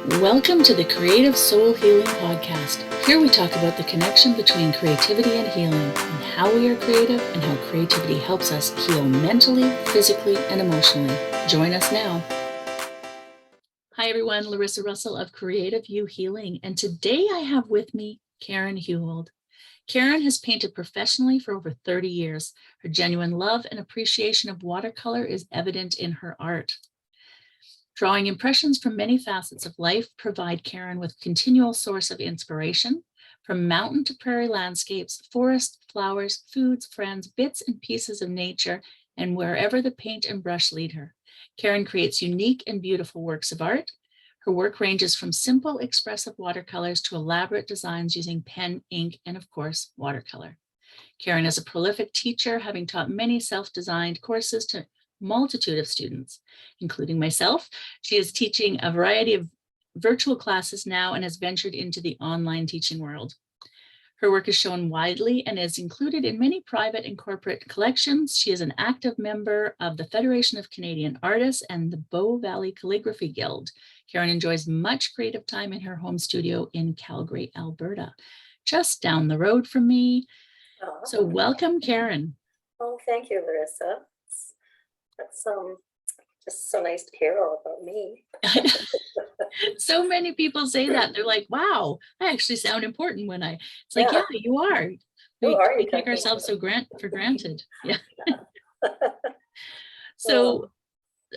Welcome to the Creative Soul Healing Podcast. Here we talk about the connection between creativity and healing, and how we are creative and how creativity helps us heal mentally, physically, and emotionally. Join us now. Hi everyone, Larissa Russell of Creative You Healing, and today I have with me Karin Huehold. Karin has painted professionally for over 30 years. Her genuine love and appreciation of watercolor is evident in her art. Drawing impressions from many facets of life provide Karin with continual source of inspiration, from mountain to prairie landscapes, forests, flowers, foods, friends, bits and pieces of nature, and wherever the paint and brush lead her. Karin creates unique and beautiful works of art. Her work ranges from simple expressive watercolors to elaborate designs using pen, ink, and of course, watercolor. Karin is a prolific teacher, having taught many self-designed courses to multitude of students, including myself. She is teaching a variety of virtual classes now and has ventured into the online teaching world. Her work is shown widely and is included in many private and corporate collections. She is an active member of the Federation of Canadian Artists and the Bow Valley Calligraphy Guild. Karin enjoys much creative time in her home studio in Calgary, Alberta, just down the road from me. So welcome, Karin. Oh, thank you, Larissa. That's just so nice to hear all about me. So many people say that. They're like, wow, I actually sound important when it's like, yeah, you are. We take ourselves for granted. Yeah. So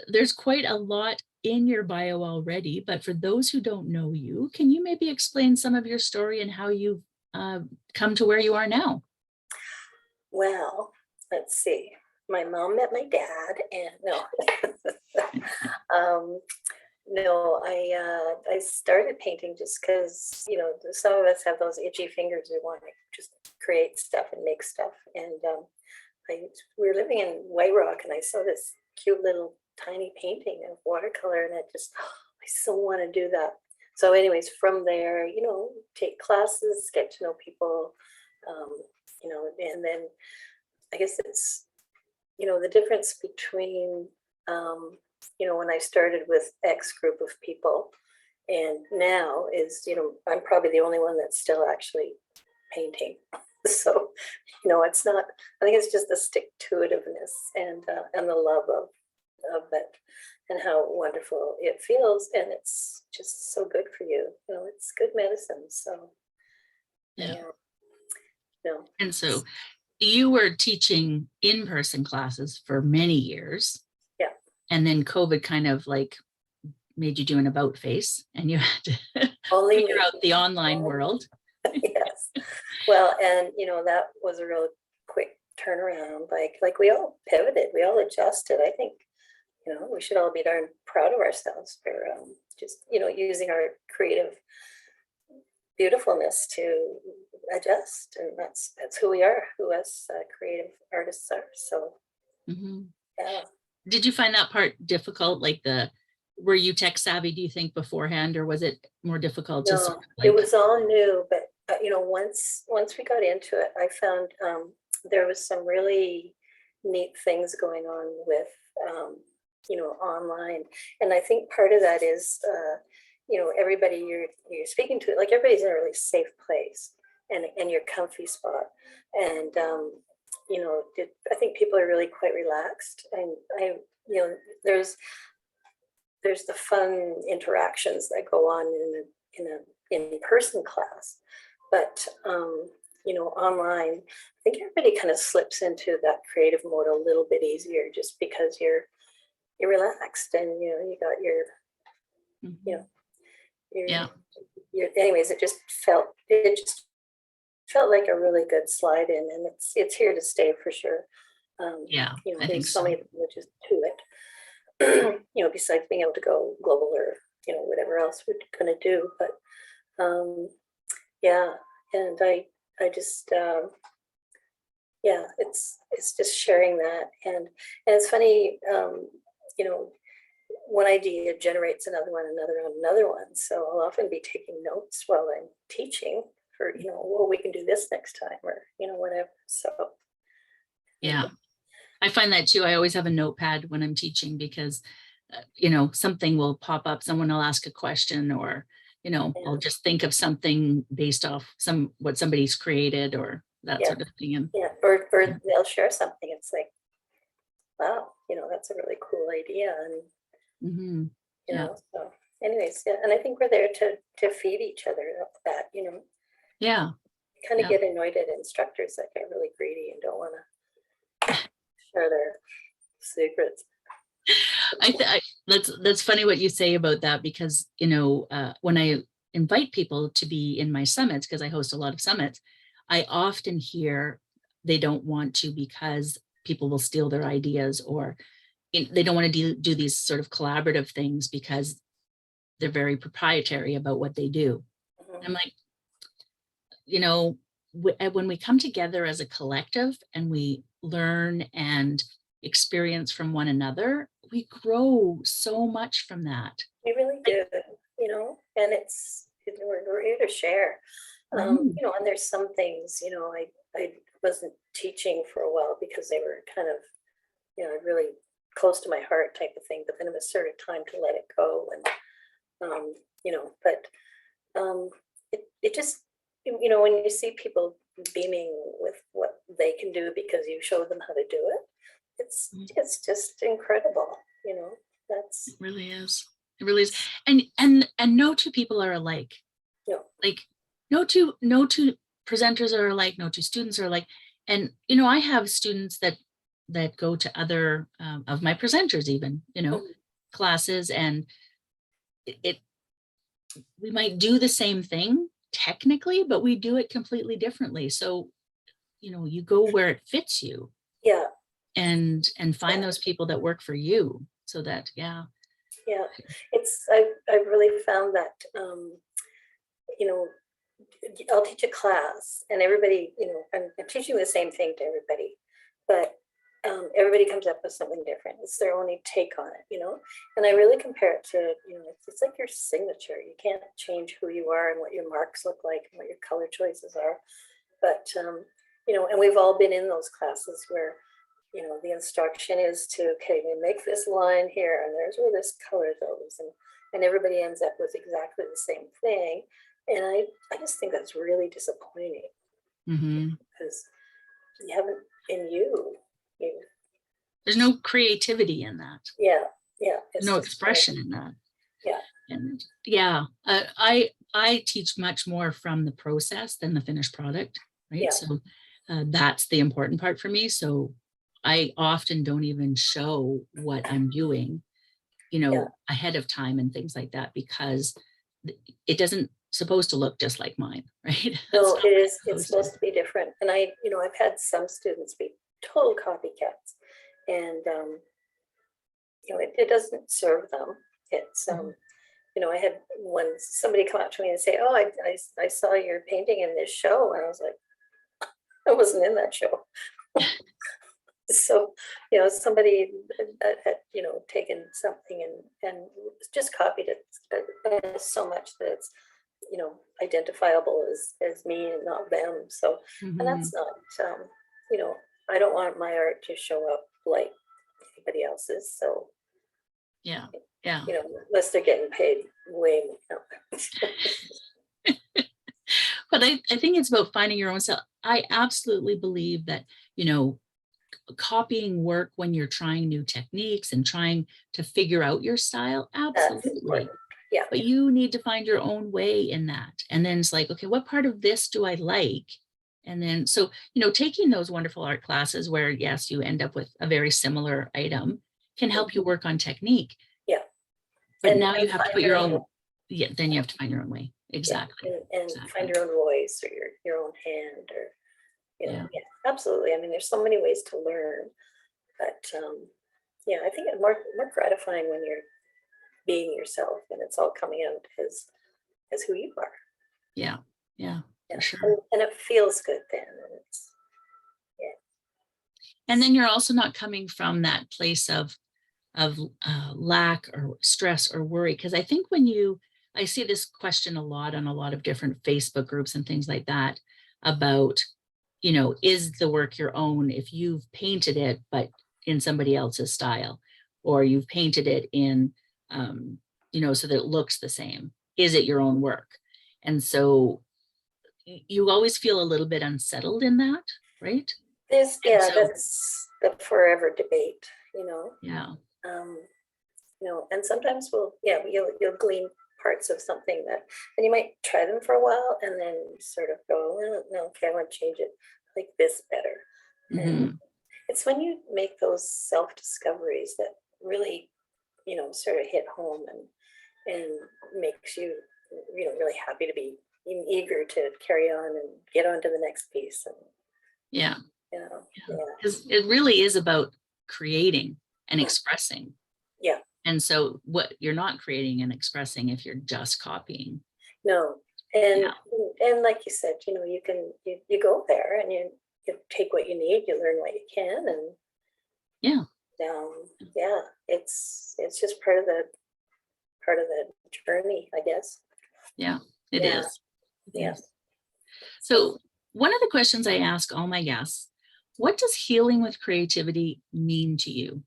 there's quite a lot in your bio already, but for those who don't know you, can you maybe explain some of your story and how you've come to where you are now? Well, let's see. My mom met my dad, and I started painting just because, some of us have those itchy fingers. We want to just create stuff and make stuff. And we were living in White Rock, and I saw this cute little tiny painting of watercolor, and I so want to do that. So anyways, from there, take classes, get to know people, and then I guess it's, the difference between, when I started with X group of people and now is, I'm probably the only one that's still actually painting. So, it's not, I think it's just the stick-to-itiveness and the love of it and how wonderful it feels. And it's just so good for you. It's good medicine. So, yeah. And so you were teaching in-person classes for many years. Yeah. And then COVID kind of like made you do an about face and you had to figure out the online world. Yes. Well, and that was a real quick turnaround. Like we all pivoted, we all adjusted. I think, we should all be darn proud of ourselves for just, using our creative beautifulness to adjust, and that's who we are, who us creative artists are. So yeah. Did you find that part difficult? Were you tech savvy, do you think, beforehand, or was it more difficult? No, it was all new, but once we got into it, I found there was some really neat things going on with online, and I think part of that is everybody you're speaking to, like, everybody's in a really safe place and your comfy spot. And, I think people are really quite relaxed. And there's the fun interactions that go on in an in-person class. But, online, I think everybody kind of slips into that creative mode a little bit easier just because you're relaxed and, you got your, anyways, it just felt like a really good slide in, and it's here to stay for sure. I think so many advantages to it. Besides being able to go global or whatever else we're gonna do, but and I just it's just sharing that, and it's funny, one idea generates another one. So I'll often be taking notes while I'm teaching for, we can do this next time, or, whatever. So. Yeah, I find that too. I always have a notepad when I'm teaching because something will pop up, someone will ask a question, or, I'll just think of something based off what somebody's created or that sort of thing. And or they'll share something. It's like, wow, that's a really cool idea. And, so anyways, and I think we're there to feed each other that, yeah. kind of get annoyed at instructors that get really greedy and don't want to share their secrets. That's funny what you say about that, because when I invite people to be in my summits, because I host a lot of summits, I often hear they don't want to because people will steal their ideas, or they don't want to do these sort of collaborative things because they're very proprietary about what they do. Mm-hmm. I'm like, when we come together as a collective and we learn and experience from one another, we grow so much from that. We really do, and we're here to share. And there's some things, I wasn't teaching for a while because they were kind of, really close to my heart type of thing, but then it was sort of time to let it go. And, it just, when you see people beaming with what they can do because you showed them how to do it, it's just incredible, it really is. It really is. And no two people are alike. No. Like no two presenters are alike, no two students are alike. And I have students that go to other of my presenters even, classes, and we might do the same thing technically, but we do it completely differently. So, you go where it fits you. Yeah. And find those people that work for you, so that I've really found that I'll teach a class and everybody, I'm teaching the same thing to everybody, but everybody comes up with something different. It's their own take on it, and I really compare it to, it's like your signature. You can't change who you are and what your marks look like and what your color choices are, but and we've all been in those classes where the instruction is to, okay, we make this line here and there's where this color goes, and everybody ends up with exactly the same thing. And I just think that's really disappointing, because you haven't, there's no creativity in that. Yeah. There's no expression in that. Yeah. And I teach much more from the process than the finished product, right? Yeah. So that's the important part for me. So I often don't even show what I'm doing, ahead of time and things like that, because it doesn't supposed to look just like mine, right? No, it is. It's supposed to be different. And I've had some students be total copycats, and it doesn't serve them. It's I had somebody come up to me and say, "Oh, I saw your painting in this show," and I was like, "I wasn't in that show." So, somebody that had, taken something and just copied it so much that it's, identifiable as me and not them. So, and that's not, I don't want my art to show up like anybody else's. So, yeah. Unless they're getting paid way more. But I think it's about finding your own style. I absolutely believe that, copying work when you're trying new techniques and trying to figure out your style, absolutely. Yeah. But you need to find your own way in that. And then it's like, okay, what part of this do I like? And then, so, taking those wonderful art classes where, yes, you end up with a very similar item can help you work on technique. Yeah. But now you have to put your own, then you have to find your own way. Exactly. And find your own voice, or your own hand, or, absolutely. I mean, there's so many ways to learn, but I think it's more gratifying when you're being yourself and it's all coming out as who you are. Yeah. For sure. And it feels good then. And then you're also not coming from that place of lack or stress or worry, because I think I see this question a lot on a lot of different Facebook groups and things like that about, is the work your own if you've painted it, but in somebody else's style? or you've painted it in, so that it looks the same. Is it your own work? And so you always feel a little bit unsettled in that, right? That's the forever debate, Yeah. um, and sometimes you'll glean parts of something and you might try them for a while and then sort of go, no, okay, I want to change it, I like this better. And it's when you make those self-discoveries that really, sort of hit home and makes you, really happy to be eager to carry on and get on to the next piece. And, yeah. Yeah. Because it really is about creating and expressing. Yeah. And so what you're not creating and expressing if you're just copying. No. And like you said, you can, you go there and you take what you need, you learn what you can, and it's just part of the journey, I guess. Yeah, it is. Yeah. So one of the questions I ask all my guests, what does healing with creativity mean to you?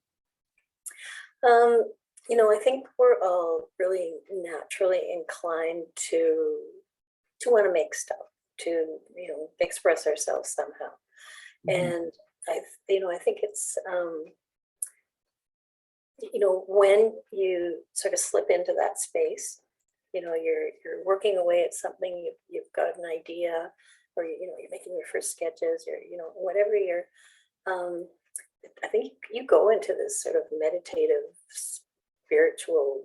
I think we're all really naturally inclined to want to make stuff, to express ourselves somehow. And I think it's when you sort of slip into that space, you're working away at something, you've got an idea, or you're making your first sketches, or whatever you're I think you go into this sort of meditative, spiritual,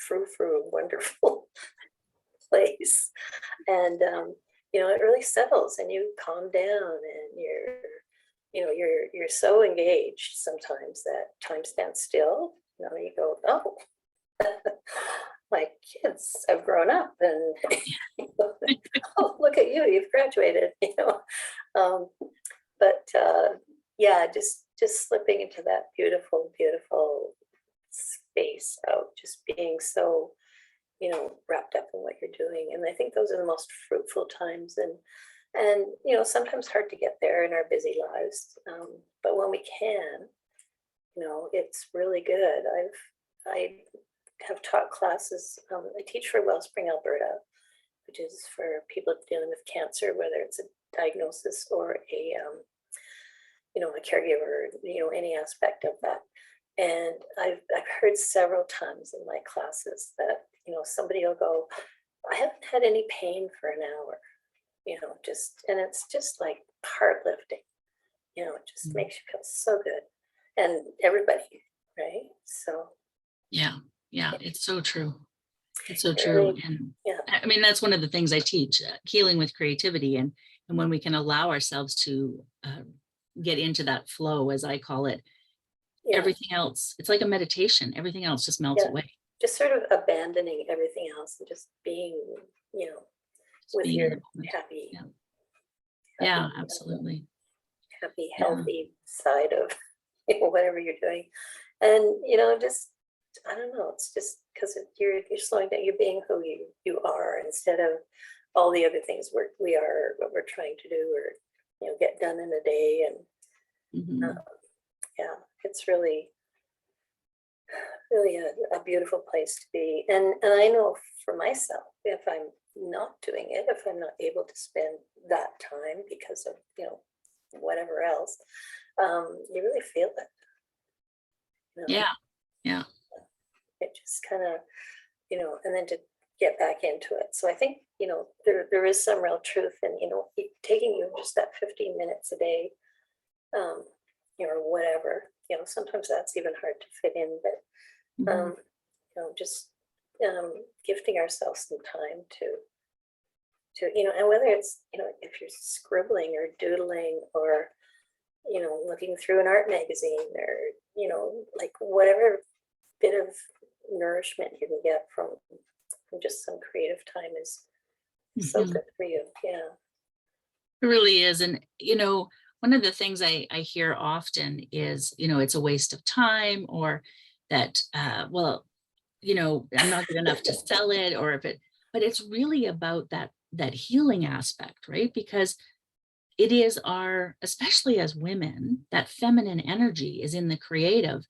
frou-frou, wonderful place. And it really settles and you calm down, and you're so engaged sometimes that time stands still. You go, oh, my kids have grown up, and oh, look at you, you've graduated, but just slipping into that beautiful, beautiful space of just being so wrapped up in what you're doing. And I think those are the most fruitful times, and sometimes hard to get there in our busy lives, but when we can, it's really good. I have taught classes. I teach for Wellspring, Alberta, which is for people dealing with cancer, whether it's a diagnosis or a caregiver, any aspect of that. And I've heard several times in my classes that somebody will go, I haven't had any pain for an hour, and it's just like heart lifting, it just makes you feel so good, and everybody, right? So yeah, it's so true. It's so true. And I mean, that's one of the things I teach, healing with creativity, and when we can allow ourselves to get into that flow, as I call it, everything else, it's like a meditation, everything else just melts away. Just sort of abandoning everything else and just being, with your happy, absolutely happy, healthy side of whatever you're doing. And just, I don't know, it's just because you're slowing down, you're being who you are, instead of all the other things we are, what we're trying to do, or get done in a day. And it's really a beautiful place to be. And I know for myself, if I'm not doing it, if I'm not able to spend that time because of whatever else, you really feel it. It just kind of, and then to get back into it. So I think there is some real truth in taking just that 15 minutes a day, or whatever. Sometimes that's even hard to fit in, but just gifting ourselves some time to and whether it's if you're scribbling or doodling, or looking through an art magazine, or like whatever bit of nourishment you can get from just some creative time is so good for you. It really is. And one of the things I hear often is, it's a waste of time, or that, I'm not good enough to sell it, but it's really about that healing aspect, right? Because it is our, especially as women, that feminine energy is in the creative.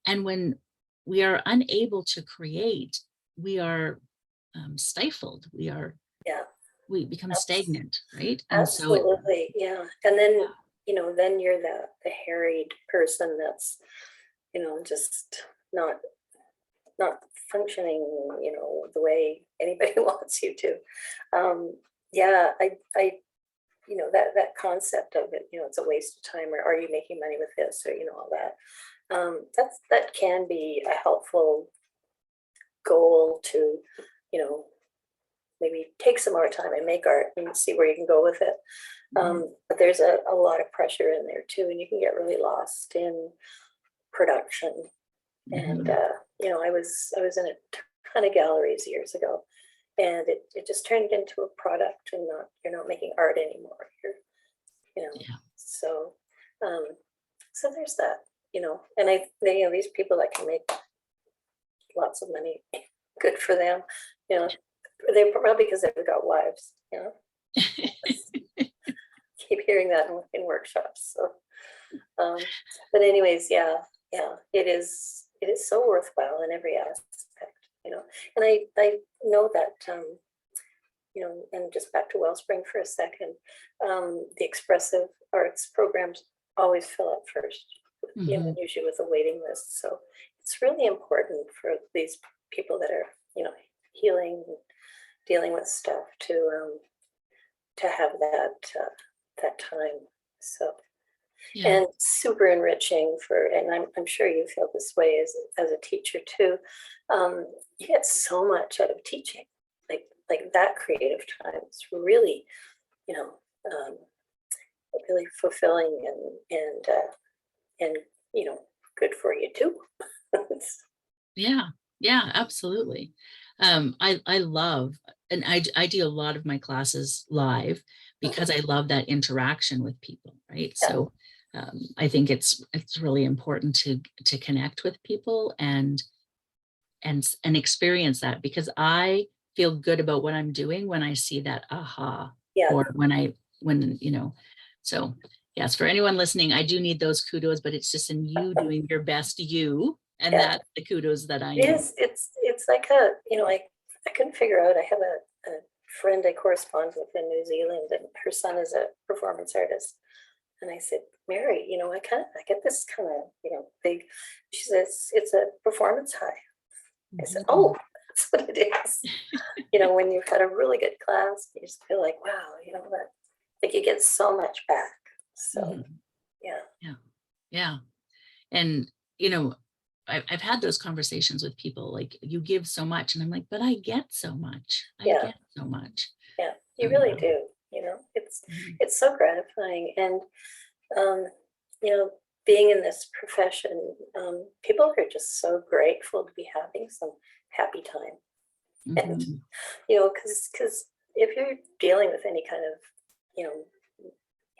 And when we are unable to create, we are stifled. Yeah, We become stagnant, right? And so absolutely. Yeah. And then, then you're the harried person that's, just not not functioning, the way anybody wants you to. Yeah, that concept of it, it's a waste of time, or are you making money with this, or all that. That can be a helpful goal to, maybe take some more time and make art and see where you can go with it. But there's a lot of pressure in there too, and you can get really lost in production. And I was in a ton of galleries years ago, and it just turned into a product, and you're not making art anymore. So so there's that, and these people that can make lots of money, good for them. They probably, because they've got wives. Keep hearing that in workshops. So, but anyways, yeah, it is so worthwhile in every aspect, and I know that, and just back to Wellspring for a second, the expressive arts programs always fill up first, usually with a waiting list. So it's really important for these people that are, healing, dealing with stuff, to have that time. So, and super enriching and I'm sure you feel this way as a teacher too. You get so much out of teaching, like that creative time. It's really, really fulfilling and good for you too. Yeah, absolutely. I love, and I do a lot of my classes live because I love that interaction with people, right? Yeah. So I think it's really important to connect with people and experience that, because I feel good about what I'm doing when I see that aha, or when so yes, for anyone listening, I do need those kudos, but it's just in you doing your best you, and that's the kudos that I need. It's like I couldn't figure out. I have a friend I correspond with in New Zealand, and her son is a performance artist. And I said, Mary, I get this kind of, big. She says, it's a performance high. I said, oh, that's what it is. When you've had a really good class, you just feel like, wow, that, like, you get so much back. So, yeah. And, I've had those conversations with people, like, you give so much, and I'm like, but I get so much. I get so much. Yeah, you really do. It's so gratifying. And, being in this profession, people are just so grateful to be having some happy time. And, because if you're dealing with any kind of,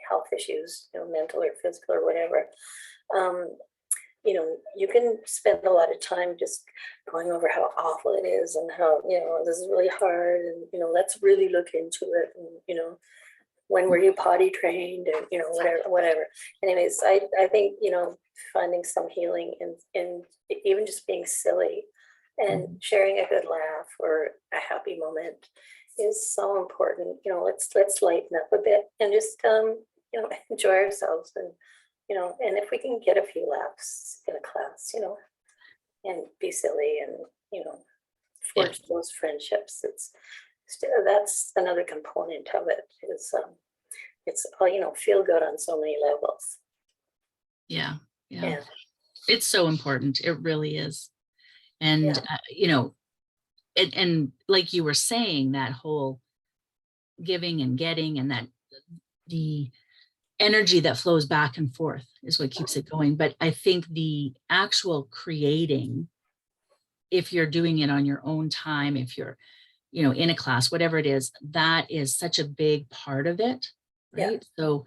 health issues, mental or physical or whatever, you can spend a lot of time just going over how awful it is, and how, this is really hard, and, let's really look into it. And, when were you potty trained, and, whatever. Anyways, I think, finding some healing in even just being silly and sharing a good laugh or a happy moment is so important. Let's lighten up a bit and just, enjoy ourselves. And, and if we can get a few laughs in a class, and be silly and, forge those friendships, that's another component of it. Is it's feel good on so many levels. Yeah. It's so important. It really is. And and like you were saying, that whole giving and getting, and that the energy that flows back and forth is what keeps it going. But I think the actual creating, if you're doing it on your own time, if you're, in a class, whatever it is, that is such a big part of it, right? So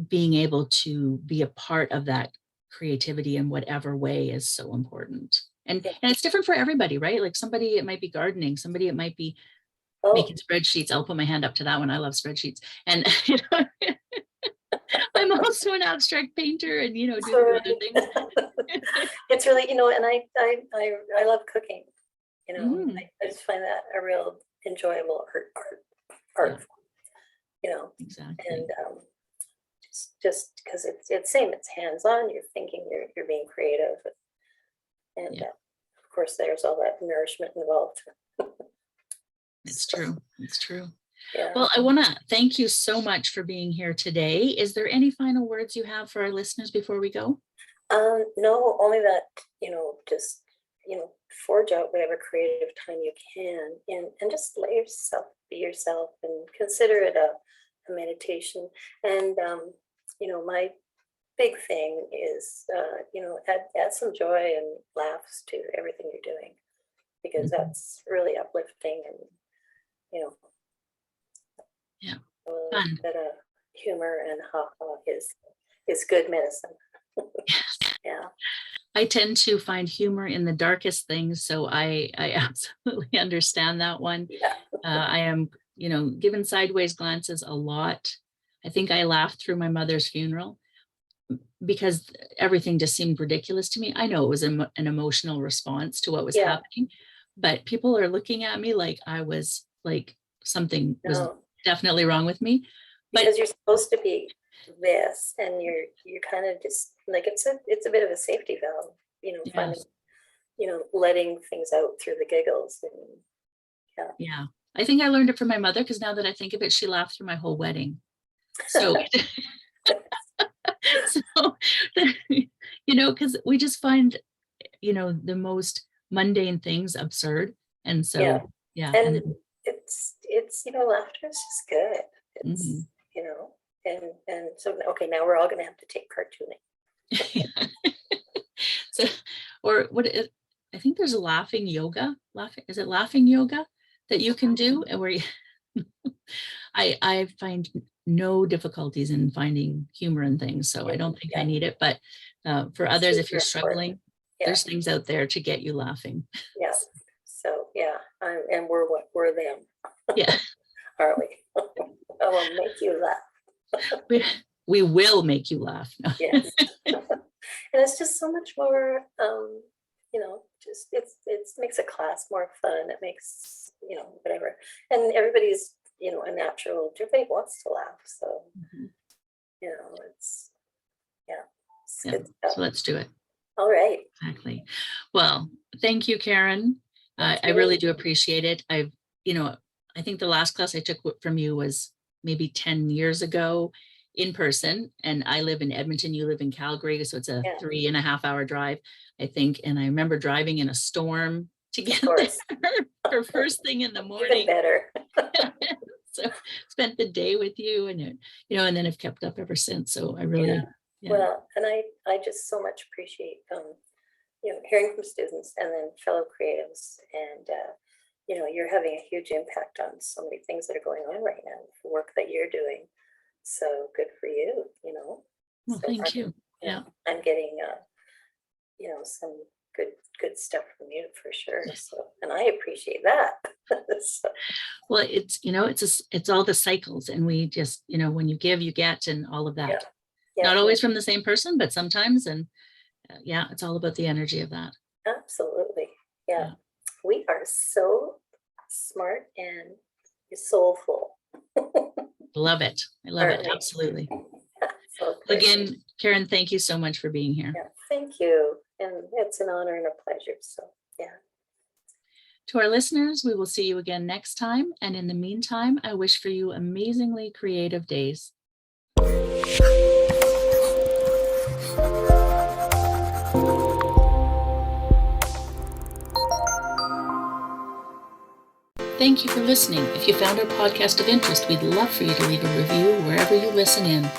being able to be a part of that creativity in whatever way is so important. And it's different for everybody, right? Like, somebody, it might be gardening, somebody, it might be making spreadsheets. I'll put my hand up to that one. I love spreadsheets. And you know, I'm also an abstract painter and, you know, do other things. It's really, you know, and I love cooking, you know, I just find that a real enjoyable art, you know, exactly. And just because it's same, it's hands-on, you're thinking, you're being creative. And of course, there's all that nourishment involved. It's true. It's true. Yeah. Well, I want to thank you so much for being here today. Is there any final words you have for our listeners before we go? No, only that, you know, just, you know, forge out whatever creative time you can and just let yourself be yourself and consider it a meditation. And, you know, my big thing is, you know, add some joy and laughs to everything you're doing, because that's really uplifting and, you know, Fun. that humor and is good medicine. Yeah. I tend to find humor in the darkest things, so I absolutely understand that one. Yeah. I am, you know, given sideways glances a lot. I think I laughed through my mother's funeral because everything just seemed ridiculous to me. I know it was an emotional response to what was happening, but people are looking at me like I was like something was definitely wrong with me. Because you're supposed to be this, and you're kind of just like, it's a bit of a safety valve, you know, finding, you know, letting things out through the giggles. And yeah, I think I learned it from my mother, because now that I think of it, she laughed through my whole wedding. So so you know, because we just find, you know, the most mundane things absurd, and so and it's you know, laughter is just good. It's you know, and so okay, now we're all going to have to take cartooning. So, or what I think there's a laughing yoga. Is it laughing yoga that you can do, and where you, I find no difficulties in finding humor in things, so I don't think I need it. But for others, if you're struggling, there's things out there to get you laughing. Yes. So and we're them. Yeah. Are we? I will make you laugh. We will make you laugh. No. Yes. And it's just so much more, you know, just it makes a class more fun. It makes, you know, whatever. And everybody's, you know, a natural, everybody wants to laugh. So, you know, it's good stuff. So let's do it. All right. Exactly. Well, thank you, Karin. I really do appreciate it. You know, I think the last class I took from you was maybe 10 years ago in person, and I live in Edmonton, you live in Calgary, so it's a 3.5 hour drive, I think. And I remember driving in a storm to get there for first thing in the morning. Even better. So spent the day with you, and you know, and then I've kept up ever since. So I really, well, and I just so much appreciate you know, hearing from students and then fellow creatives, and you know, you're having a huge impact on so many things that are going on right now, the work that you're doing. So good for you, you know. Well, so thank you. Yeah. I'm getting, you know, some good stuff from you for sure. So, and I appreciate that. So. Well, it's, you know, it's all the cycles, and we just, you know, when you give, you get, and all of that. Not always from the same person, but sometimes. And it's all about the energy of that. Absolutely. Yeah. We are so smart and soulful. Love it. I love it. Absolutely. Again, Karin, thank you so much for being here. Yeah, thank you. And it's an honor and a pleasure. So, To our listeners, we will see you again next time. And in the meantime, I wish for you amazingly creative days. Thank you for listening. If you found our podcast of interest, we'd love for you to leave a review wherever you listen in.